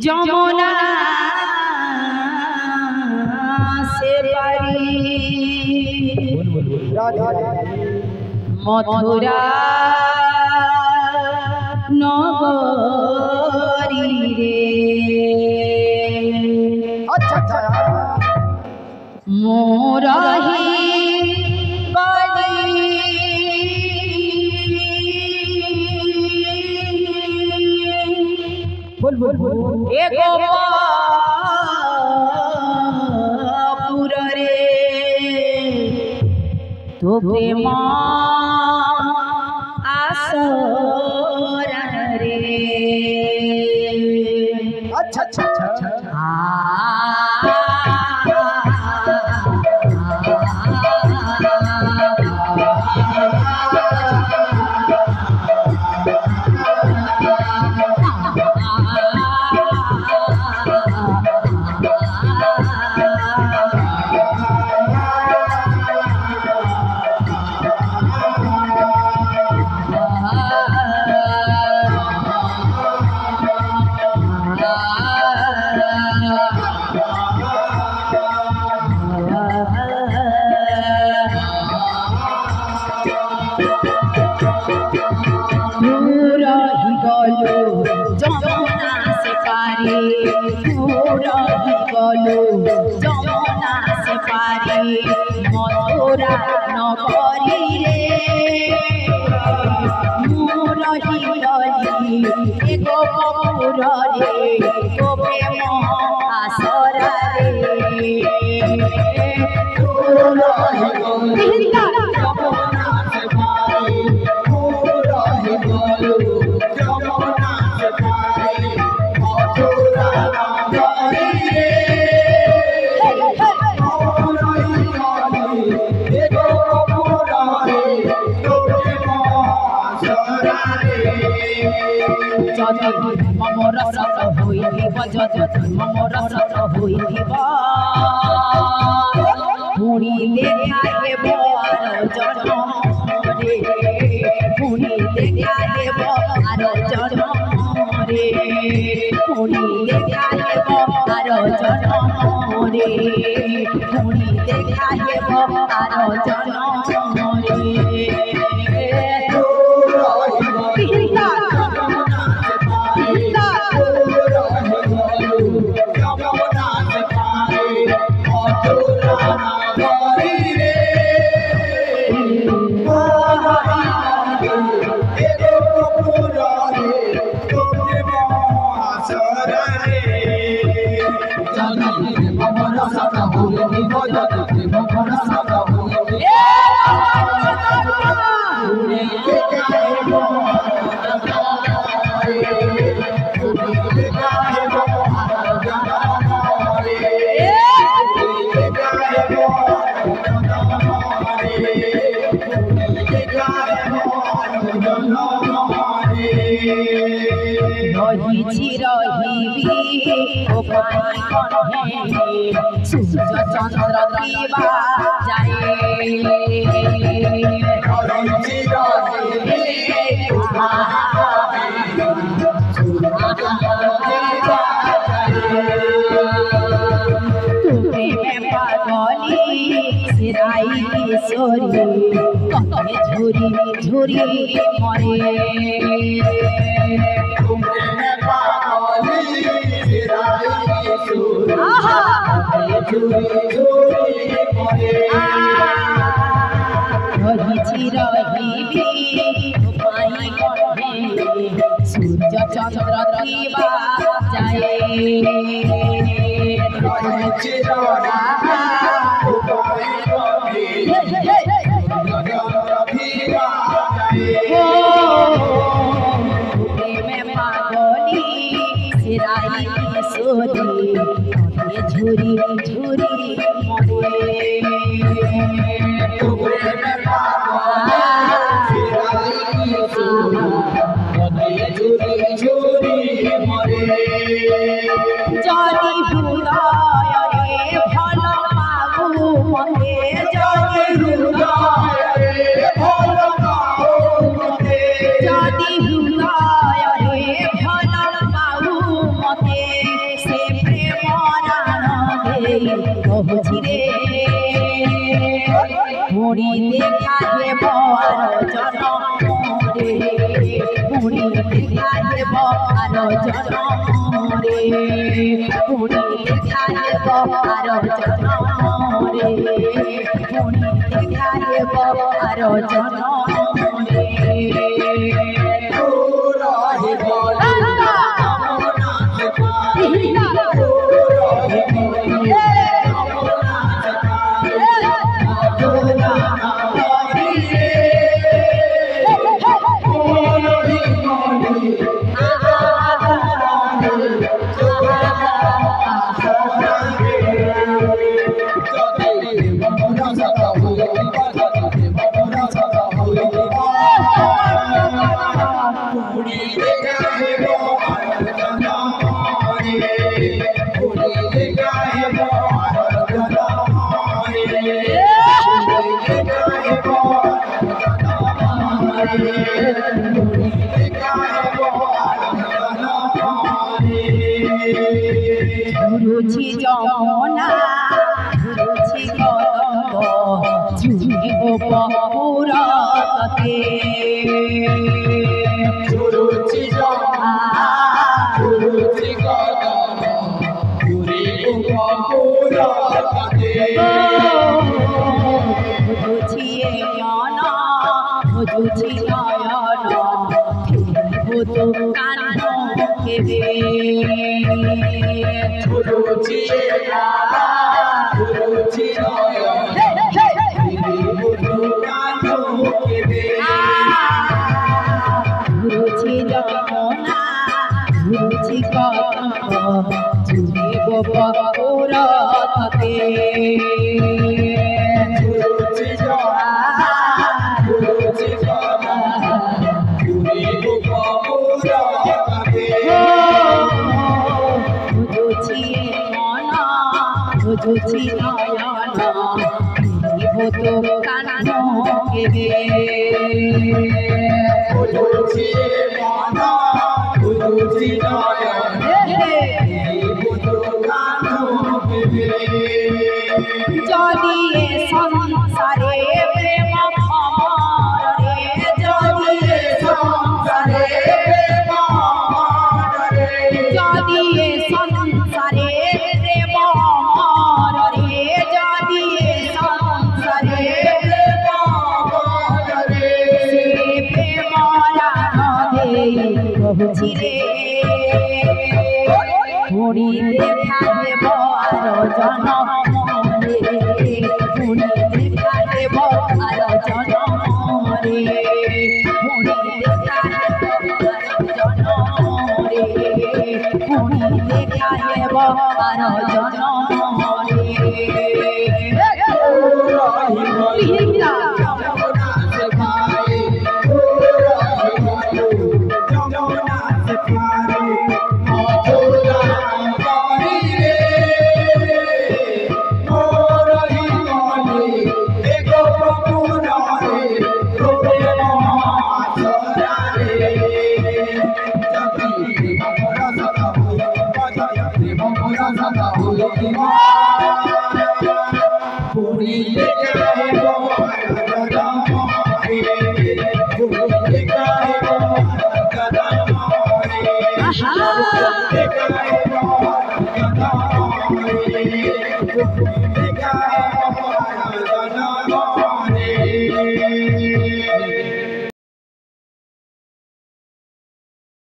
যমুনা সে পারি মথুরা নগরী রে মোরহি পুরে তো প্রেম আসর রে अच्छा अच्छा अच्छा যমুনা সে পারি পুরহি গলো যমুনা সে পারি মথুরা নগরী রে মুরহি গলি এগো পুরে তো প্রেম আসর রে পুরহি গলি যমুনা সে পারি পুরহি গলো যমুনা সে পারি মথুরা নগরী রে মুরহি গলি এগো পুরে তো প্রেম আসর রে যদি মমর সত হইব যদি মমর সত হইব পুনি দেখাইব আর জনম রে পুনি দেখাইব আর জনম রে পুনি দেখাইব আর জনম রে পুনি দেখাইব আর জনম রে রহিছি রহিবি ও পাই কণ্ঠে সূর্য চন্দ্র দিবা যায় রহিছি রহিবি ও পাই সূর্য চন্দ্র দিবা তুমি পাগলি সিরাই কিশোরী কহে ঝুরি ঝুরি মরে রহিছি রহিবি পাই কণ্ঠে সূর্য চন্দ্র দিবা যায় রহিছি পাগলি সিরাই কিশোরী ঝুরি ঝুরি মরে যদি হৃদয়ে ভাল পাবু মতে যদি হৃদয়ে ভাল পাবু মতে যদি হৃদয়ে ভাল মুড়ি দেখা দেব আর জনম রে মুড়ি দেখা দেব আর জনম রে মুড়ি দেখা দেব আর জনম রে মুড়ি দেখা দেব আর জনম রে রুচি যমুনা রুচি কদম্ব ঝুলিব পুরতে রুচি যমুনা রুচি কদম্ব ঝুলিব পুরতে রুচি জ্ঞান রুচি নয়ন তো কান্ন কেবে রুচি রুচি নয়ন রুচি যমুনা রুচি কদম্ব ঝুলিব পুরতে রুচি যমুনা রুচি কদম্ব ঝুলিব পুরতে রুচি মন রুচি নয়ন তো কান্ন কেবে রুচি মন রুচি নয়ন তো কান্ন কেবে যদি সংসারে প্রেম অমর রে যদি সংসারে প্রেম অমর রে যদি সংসারে প্রেম অমর রে যদি সংসারে প্রেম অমর রে সে প্রেম রাধে বহুছি রে মুড়ি দেখা দেব আর জনম রে মুড়ি দেখা দেব আর জনম রে মুড়ি দেখা দেব আর জনম রে মুড়ি দেখা দেব আর জনম রে Aha!